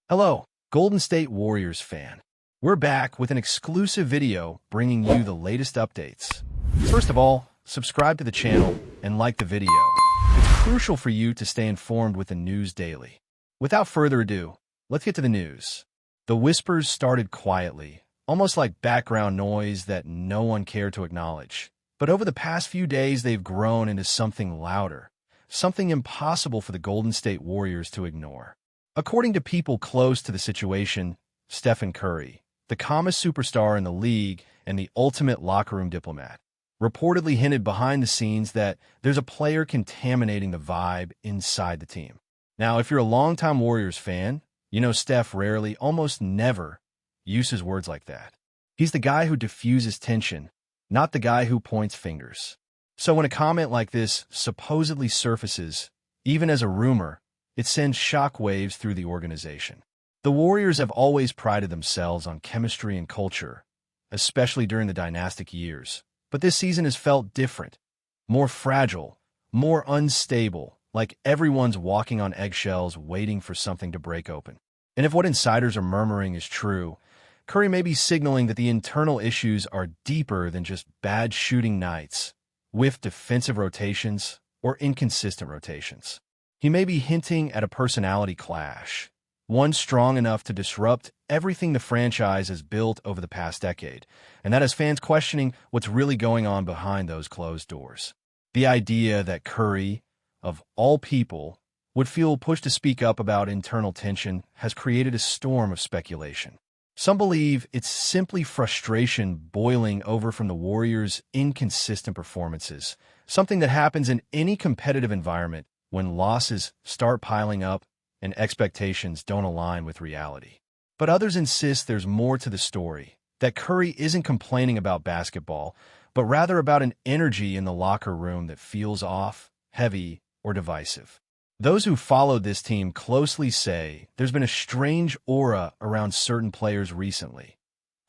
Hello, Golden State Warriors fan. We're back with an exclusive video bringing you the latest updates. First of all, subscribe to the channel and like the video. It's crucial for you to stay informed with the news daily. Without further ado, let's get to the news. The whispers started quietly, almost like background noise that no one cared to acknowledge. But over the past few days, they've grown into something louder, something impossible for the Golden State Warriors to ignore. According to people close to the situation, Stephen Curry, the calmest superstar in the league and the ultimate locker room diplomat, reportedly hinted behind the scenes that there's a player contaminating the vibe inside the team. Now, if you're a longtime Warriors fan, you know Steph rarely, almost never, uses words like that. He's the guy who diffuses tension, not the guy who points fingers. So when a comment like this supposedly surfaces, even as a rumor, it sends shockwaves through the organization. The Warriors have always prided themselves on chemistry and culture, especially during the dynastic years. But this season has felt different, more fragile, more unstable, like everyone's walking on eggshells waiting for something to break open. And if what insiders are murmuring is true, Curry may be signaling that the internal issues are deeper than just bad shooting nights, whiffed defensive rotations, or inconsistent rotations. He may be hinting at a personality clash, one strong enough to disrupt everything the franchise has built over the past decade, and that has fans questioning what's really going on behind those closed doors. The idea that Curry, of all people, would feel pushed to speak up about internal tension has created a storm of speculation. Some believe it's simply frustration boiling over from the Warriors' inconsistent performances, something that happens in any competitive environment when losses start piling up and expectations don't align with reality. But others insist there's more to the story, that Curry isn't complaining about basketball, but rather about an energy in the locker room that feels off, heavy, or divisive. Those who followed this team closely say there's been a strange aura around certain players recently.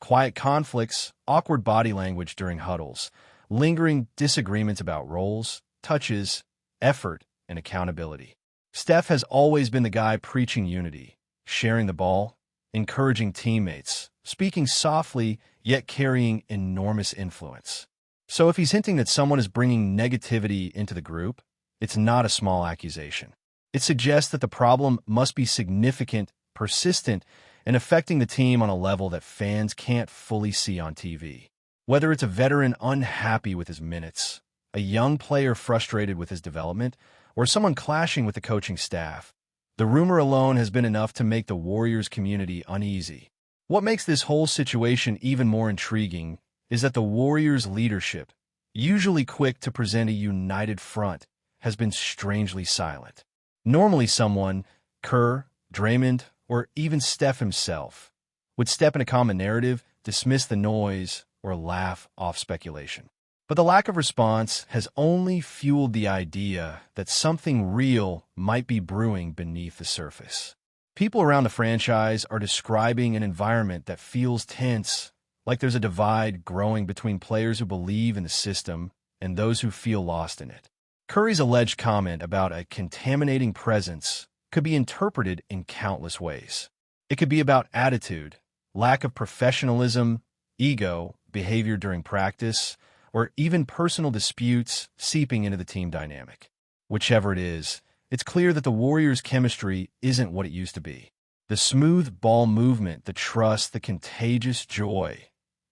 Quiet conflicts, awkward body language during huddles, lingering disagreements about roles, touches, effort, and accountability. Steph has always been the guy preaching unity, sharing the ball, encouraging teammates, speaking softly yet carrying enormous influence. So if he's hinting that someone is bringing negativity into the group, it's not a small accusation. It suggests that the problem must be significant, persistent, and affecting the team on a level that fans can't fully see on TV. Whether it's a veteran unhappy with his minutes, a young player frustrated with his development, or someone clashing with the coaching staff, the rumor alone has been enough to make the Warriors community uneasy. What makes this whole situation even more intriguing is that the Warriors' leadership, usually quick to present a united front, has been strangely silent. Normally someone, Kerr, Draymond, or even Steph himself, would step in a common narrative, dismiss the noise, or laugh off speculation. But the lack of response has only fueled the idea that something real might be brewing beneath the surface. People around the franchise are describing an environment that feels tense, like there's a divide growing between players who believe in the system and those who feel lost in it. Curry's alleged comment about a contaminating presence could be interpreted in countless ways. It could be about attitude, lack of professionalism, ego, behavior during practice, or even personal disputes seeping into the team dynamic. Whichever it is, it's clear that the Warriors' chemistry isn't what it used to be. The smooth ball movement, the trust, the contagious joy.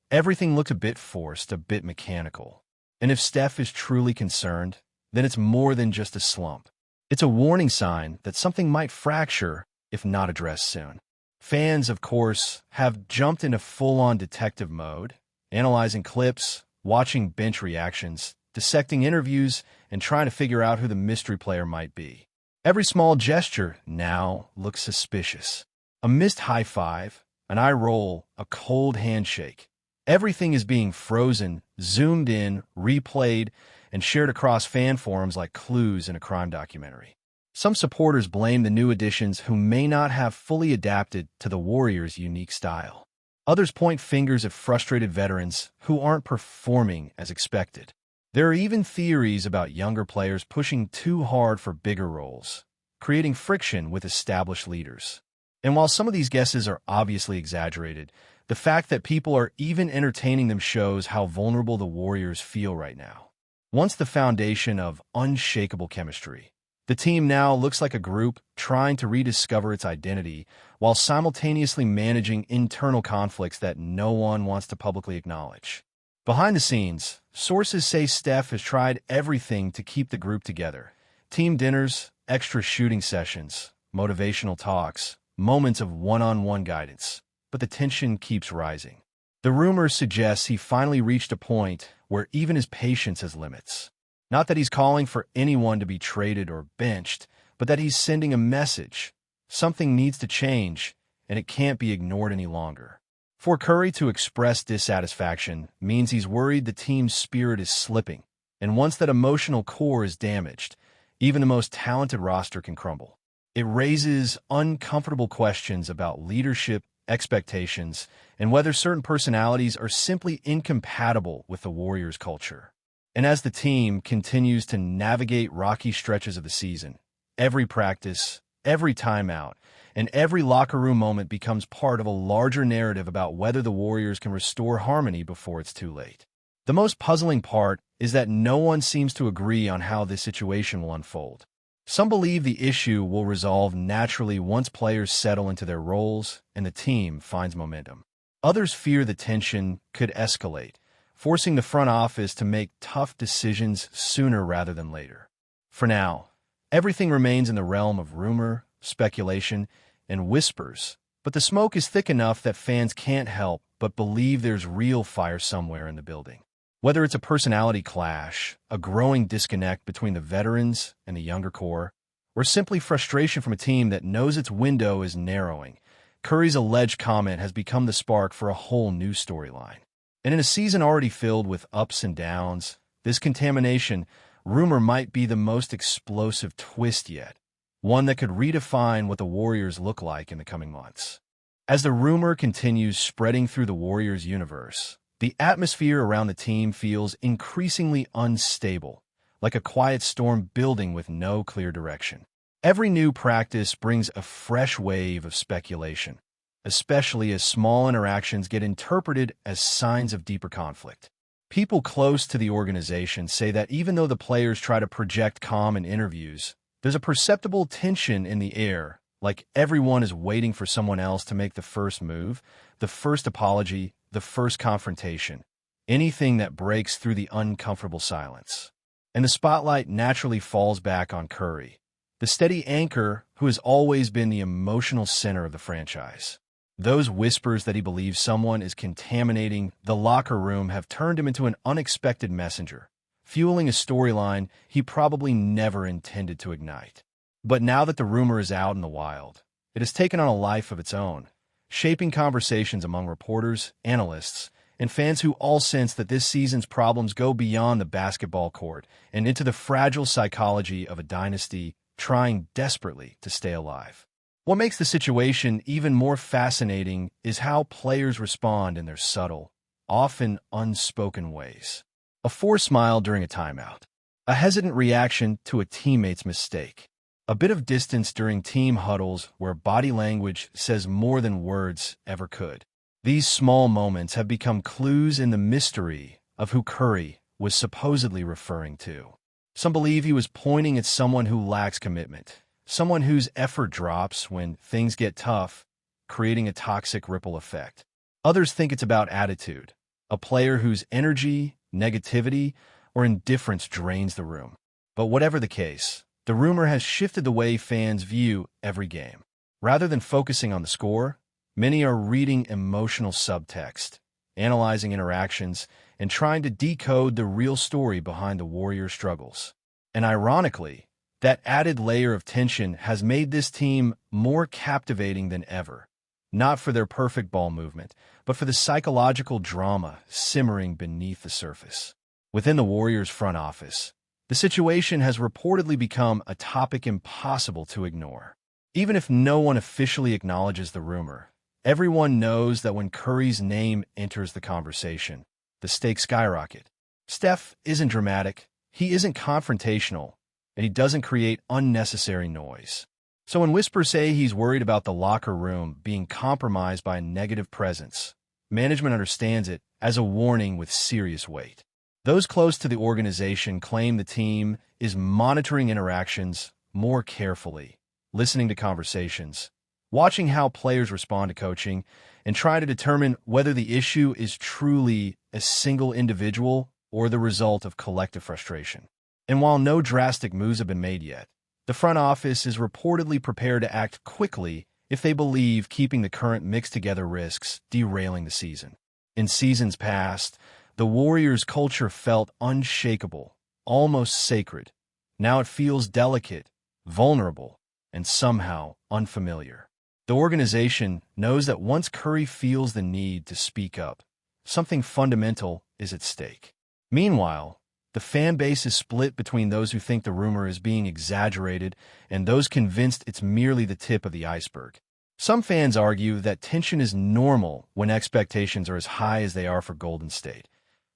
Everything looked a bit forced, a bit mechanical. And if Steph is truly concerned, then it's more than just a slump. It's a warning sign that something might fracture if not addressed soon. Fans, of course, have jumped into full-on detective mode, analyzing clips, watching bench reactions, dissecting interviews, and trying to figure out who the mystery player might be. Every small gesture now looks suspicious. A missed high five, an eye roll, a cold handshake. Everything is being frozen, zoomed in, replayed, and shared across fan forums like clues in a crime documentary. Some supporters blame the new additions who may not have fully adapted to the Warriors' unique style. Others point fingers at frustrated veterans who aren't performing as expected. There are even theories about younger players pushing too hard for bigger roles, creating friction with established leaders. And while some of these guesses are obviously exaggerated, the fact that people are even entertaining them shows how vulnerable the Warriors feel right now. Once the foundation of unshakable chemistry, the team now looks like a group trying to rediscover its identity while simultaneously managing internal conflicts that no one wants to publicly acknowledge. Behind the scenes, sources say Steph has tried everything to keep the group together. Team dinners, extra shooting sessions, motivational talks, moments of one-on-one guidance. But the tension keeps rising. The rumor suggests he finally reached a point where even his patience has limits. Not that he's calling for anyone to be traded or benched, but that he's sending a message. Something needs to change, and it can't be ignored any longer. For Curry to express dissatisfaction means he's worried the team's spirit is slipping, and once that emotional core is damaged, even the most talented roster can crumble. It raises uncomfortable questions about leadership, expectations, and whether certain personalities are simply incompatible with the Warriors' culture. And as the team continues to navigate rocky stretches of the season, every practice, every timeout, and every locker room moment becomes part of a larger narrative about whether the Warriors can restore harmony before it's too late. The most puzzling part is that no one seems to agree on how this situation will unfold. Some believe the issue will resolve naturally once players settle into their roles and the team finds momentum. Others fear the tension could escalate, forcing the front office to make tough decisions sooner rather than later. For now, everything remains in the realm of rumor, speculation, and whispers, but the smoke is thick enough that fans can't help but believe there's real fire somewhere in the building. Whether it's a personality clash, a growing disconnect between the veterans and the younger core, or simply frustration from a team that knows its window is narrowing, Curry's alleged comment has become the spark for a whole new storyline. And in a season already filled with ups and downs, this contamination rumor might be the most explosive twist yet, one that could redefine what the Warriors look like in the coming months. As the rumor continues spreading through the Warriors universe, the atmosphere around the team feels increasingly unstable, like a quiet storm building with no clear direction. Every new practice brings a fresh wave of speculation, especially as small interactions get interpreted as signs of deeper conflict. People close to the organization say that even though the players try to project calm in interviews, there's a perceptible tension in the air, like everyone is waiting for someone else to make the first move, the first apology, the first confrontation, anything that breaks through the uncomfortable silence. And the spotlight naturally falls back on Curry, the steady anchor who has always been the emotional center of the franchise. Those whispers that he believes someone is contaminating the locker room have turned him into an unexpected messenger, fueling a storyline he probably never intended to ignite. But now that the rumor is out in the wild, it has taken on a life of its own, shaping conversations among reporters, analysts, and fans who all sense that this season's problems go beyond the basketball court and into the fragile psychology of a dynasty trying desperately to stay alive. What makes the situation even more fascinating is how players respond in their subtle, often unspoken ways. A forced smile during a timeout, a hesitant reaction to a teammate's mistake, a bit of distance during team huddles where body language says more than words ever could. These small moments have become clues in the mystery of who Curry was supposedly referring to. Some believe he was pointing at someone who lacks commitment, someone whose effort drops when things get tough, creating a toxic ripple effect. Others think it's about attitude, a player whose energy, negativity, or indifference drains the room. But whatever the case, the rumor has shifted the way fans view every game. Rather than focusing on the score, many are reading emotional subtext, analyzing interactions, and trying to decode the real story behind the Warriors' struggles. And ironically, that added layer of tension has made this team more captivating than ever, not for their perfect ball movement, but for the psychological drama simmering beneath the surface. Within the Warriors' front office, the situation has reportedly become a topic impossible to ignore. Even if no one officially acknowledges the rumor, everyone knows that when Curry's name enters the conversation, the stakes skyrocket. Steph isn't dramatic, he isn't confrontational, and he doesn't create unnecessary noise. So when whispers say he's worried about the locker room being compromised by a negative presence, management understands it as a warning with serious weight. Those close to the organization claim the team is monitoring interactions more carefully, listening to conversations, watching how players respond to coaching, and trying to determine whether the issue is truly a single individual or the result of collective frustration. And while no drastic moves have been made yet, the front office is reportedly prepared to act quickly if they believe keeping the current mix together risks derailing the season. In seasons past, the Warriors' culture felt unshakable, almost sacred. Now it feels delicate, vulnerable, and somehow unfamiliar. The organization knows that once Curry feels the need to speak up, something fundamental is at stake. Meanwhile, the fan base is split between those who think the rumor is being exaggerated and those convinced it's merely the tip of the iceberg. Some fans argue that tension is normal when expectations are as high as they are for Golden State,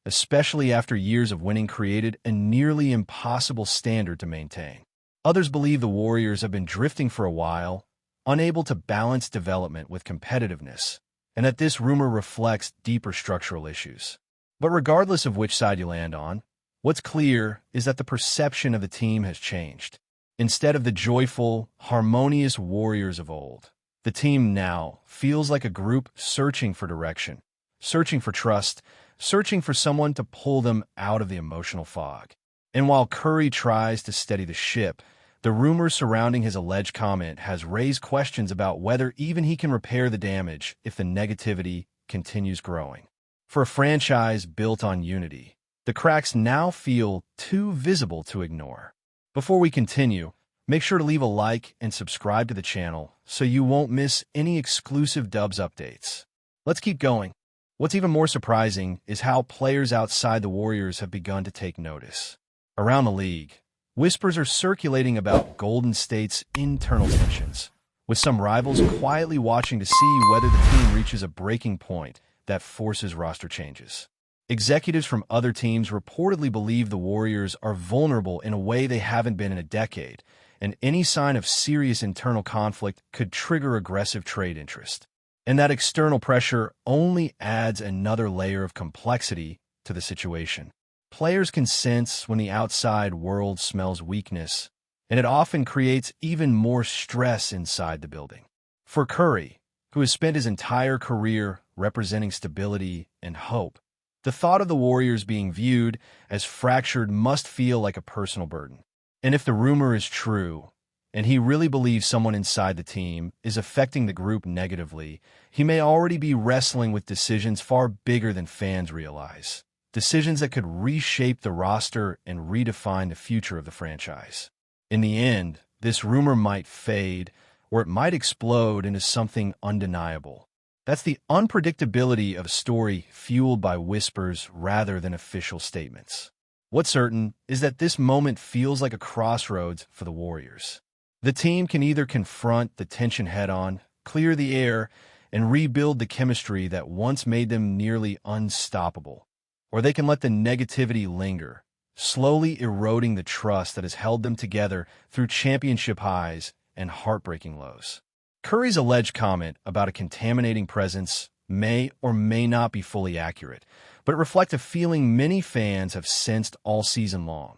especially after years of winning created a nearly impossible standard to maintain. Others believe the Warriors have been drifting for a while, unable to balance development with competitiveness, and that this rumor reflects deeper structural issues. But regardless of which side you land on, what's clear is that the perception of the team has changed. Instead of the joyful, harmonious Warriors of old, the team now feels like a group searching for direction, searching for trust, searching for someone to pull them out of the emotional fog. And while Curry tries to steady the ship, the rumors surrounding his alleged comment has raised questions about whether even he can repair the damage if the negativity continues growing. For a franchise built on unity, the cracks now feel too visible to ignore. Before we continue, make sure to leave a like and subscribe to the channel so you won't miss any exclusive Dubs updates. Let's keep going. What's even more surprising is how players outside the Warriors have begun to take notice. Around the league, whispers are circulating about Golden State's internal tensions, with some rivals quietly watching to see whether the team reaches a breaking point that forces roster changes. Executives from other teams reportedly believe the Warriors are vulnerable in a way they haven't been in a decade, and any sign of serious internal conflict could trigger aggressive trade interest. And that external pressure only adds another layer of complexity to the situation. Players can sense when the outside world smells weakness, and it often creates even more stress inside the building. For Curry, who has spent his entire career representing stability and hope, the thought of the Warriors being viewed as fractured must feel like a personal burden. And if the rumor is true, and he really believes someone inside the team is affecting the group negatively, he may already be wrestling with decisions far bigger than fans realize. Decisions that could reshape the roster and redefine the future of the franchise. In the end, this rumor might fade, or it might explode into something undeniable. That's the unpredictability of a story fueled by whispers rather than official statements. What's certain is that this moment feels like a crossroads for the Warriors. The team can either confront the tension head-on, clear the air, and rebuild the chemistry that once made them nearly unstoppable, or they can let the negativity linger, slowly eroding the trust that has held them together through championship highs and heartbreaking lows. Curry's alleged comment about a contaminating presence may or may not be fully accurate, but reflect a feeling many fans have sensed all season long.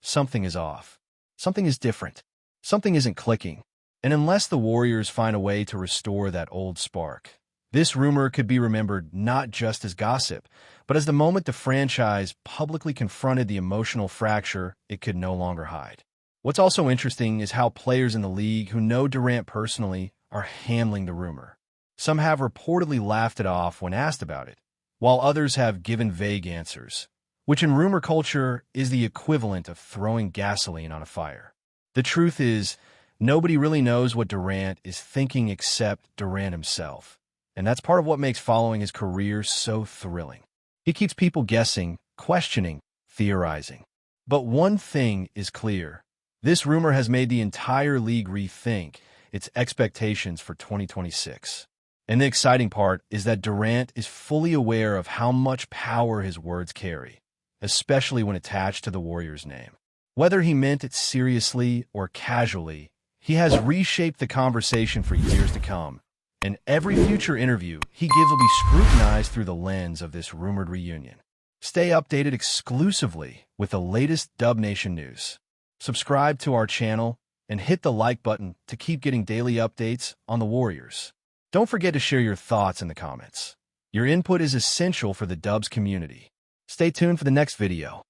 Something is off. Something is different. Something isn't clicking. And unless the Warriors find a way to restore that old spark, this rumor could be remembered not just as gossip, but as the moment the franchise publicly confronted the emotional fracture it could no longer hide. What's also interesting is how players in the league who know Durant personally are handling the rumor. Some have reportedly laughed it off when asked about it, while others have given vague answers, which in rumor culture is the equivalent of throwing gasoline on a fire. The truth is, nobody really knows what Durant is thinking except Durant himself, and that's part of what makes following his career so thrilling. He keeps people guessing, questioning, theorizing. But one thing is clear. This rumor has made the entire league rethink its expectations for 2026. And the exciting part is that Durant is fully aware of how much power his words carry, especially when attached to the Warriors' name. Whether he meant it seriously or casually, He has reshaped the conversation for years to come, and every future interview he gives will be scrutinized through the lens of this rumored reunion. Stay updated exclusively with the latest Dub Nation news. Subscribe to our channel and hit the like button to keep getting daily updates on the Warriors. Don't forget to share your thoughts in the comments. Your input is essential for the Dubs community. Stay tuned for the next video.